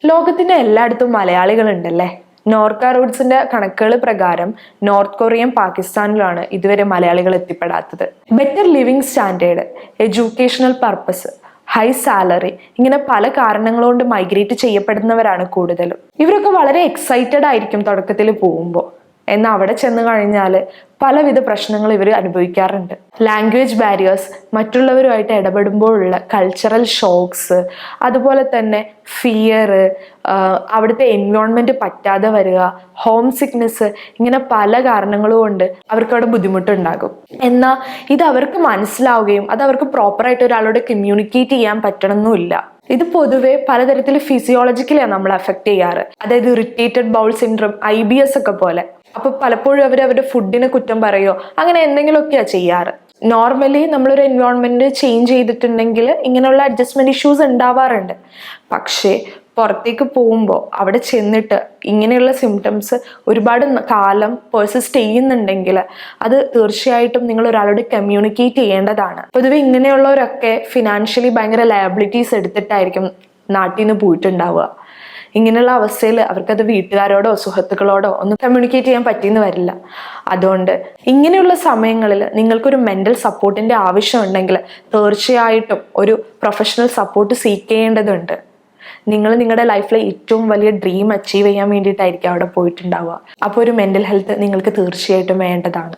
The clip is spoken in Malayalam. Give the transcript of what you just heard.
ലോകത്തിന്റെ എല്ലായിടത്തും മലയാളികളുണ്ടല്ലേ? നോർക്ക റൂട്ട്സിന്റെ കണക്കുകൾ പ്രകാരം നോർത്ത് കൊറിയയും പാകിസ്ഥാനിലാണ് ഇതുവരെ മലയാളികൾ എത്തിപ്പെടാത്തത്. Better living standard, educational purpose, high salary, ഇങ്ങനെ പല കാരണങ്ങൾ കൊണ്ട് മൈഗ്രേറ്റ് ചെയ്യപ്പെടുന്നവരാണ് കൂടുതലും. ഇവരൊക്കെ വളരെ എക്സൈറ്റഡ് ആയിരിക്കും തുടക്കത്തിൽ പോകുമ്പോൾ. എന്നാൽ അവിടെ ചെന്ന് കഴിഞ്ഞാൽ പലവിധ പ്രശ്നങ്ങൾ ഇവർ അനുഭവിക്കാറുണ്ട്. ലാംഗ്വേജ് ബാരിയേഴ്സ്, മറ്റുള്ളവരുമായിട്ട് ഇടപെടുമ്പോഴുള്ള കൾച്ചറൽ ഷോക്സ്, അതുപോലെ തന്നെ ഫിയർ, അവിടുത്തെ എൻവയോൺമെന്റ് പറ്റാതെ വരിക, ഹോം സിക്നെസ്, ഇങ്ങനെ പല കാരണങ്ങളും കൊണ്ട് അവർക്ക് അവിടെ ബുദ്ധിമുട്ടുണ്ടാകും. എന്നാൽ ഇത് അവർക്ക് മനസ്സിലാവുകയും അത് അവർക്ക് പ്രോപ്പറായിട്ട് ഒരാളോട് കമ്മ്യൂണിക്കേറ്റ് ചെയ്യാൻ പറ്റണമെന്നില്ല. ഇത് പൊതുവെ പലതരത്തിൽ ഫിസിയോളജിക്കലാണ് നമ്മൾ അഫക്റ്റ് ചെയ്യാറ്. അതായത് ഇറിറ്റേറ്റഡ് ബൗൾ സിൻഡ്രോം, IBS ഒക്കെ പോലെ. അപ്പൊ പലപ്പോഴും അവരുടെ ഫുഡിനെ കുറ്റം പറയോ അങ്ങനെ എന്തെങ്കിലുമൊക്കെയാ ചെയ്യാറ്. നോർമലി നമ്മളൊരു എൻവയോൺമെന്റ് ചേഞ്ച് ചെയ്തിട്ടുണ്ടെങ്കിൽ ഇങ്ങനെയുള്ള അഡ്ജസ്റ്റ്മെന്റ് ഇഷ്യൂസ് ഉണ്ടാവാറുണ്ട്. പക്ഷേ പുറത്തേക്ക് പോകുമ്പോൾ അവിടെ ചെന്നിട്ട് ഇങ്ങനെയുള്ള സിംറ്റംസ് ഒരുപാട് കാലം പെർസിസ്റ്റ് ചെയ്യുന്നുണ്ടെങ്കിൽ അത് തീർച്ചയായിട്ടും നിങ്ങൾ ഒരാളോട് കമ്മ്യൂണിക്കേറ്റ് ചെയ്യേണ്ടതാണ്. പൊതുവെ ഇങ്ങനെയുള്ളവരൊക്കെ ഫിനാൻഷ്യലി ഭയങ്കര ലയബിലിറ്റീസ് എടുത്തിട്ടായിരിക്കും നാട്ടിൽ നിന്ന് പോയിട്ടുണ്ടാവുക. ഇങ്ങനെയുള്ള അവസ്ഥയിൽ അവർക്കത് വീട്ടുകാരോടോ സുഹൃത്തുക്കളോടോ ഒന്നും കമ്മ്യൂണിക്കേറ്റ് ചെയ്യാൻ പറ്റിയെന്ന് വരില്ല. അതുകൊണ്ട് ഇങ്ങനെയുള്ള സമയങ്ങളിൽ നിങ്ങൾക്കൊരു മെൻ്റൽ സപ്പോർട്ടിൻ്റെ ആവശ്യമുണ്ടെങ്കിൽ തീർച്ചയായിട്ടും ഒരു പ്രൊഫഷണൽ സപ്പോർട്ട് സീക്ക് ചെയ്യേണ്ടതുണ്ട്. നിങ്ങൾ നിങ്ങളുടെ ലൈഫിലെ ഏറ്റവും വലിയ ഡ്രീം അച്ചീവ് ചെയ്യാൻ വേണ്ടിയിട്ടായിരിക്കും അവിടെ പോയിട്ടുണ്ടാവുക. അപ്പോൾ ഒരു മെൻ്റൽ ഹെൽത്ത് നിങ്ങൾക്ക് തീർച്ചയായിട്ടും വേണ്ടതാണ്.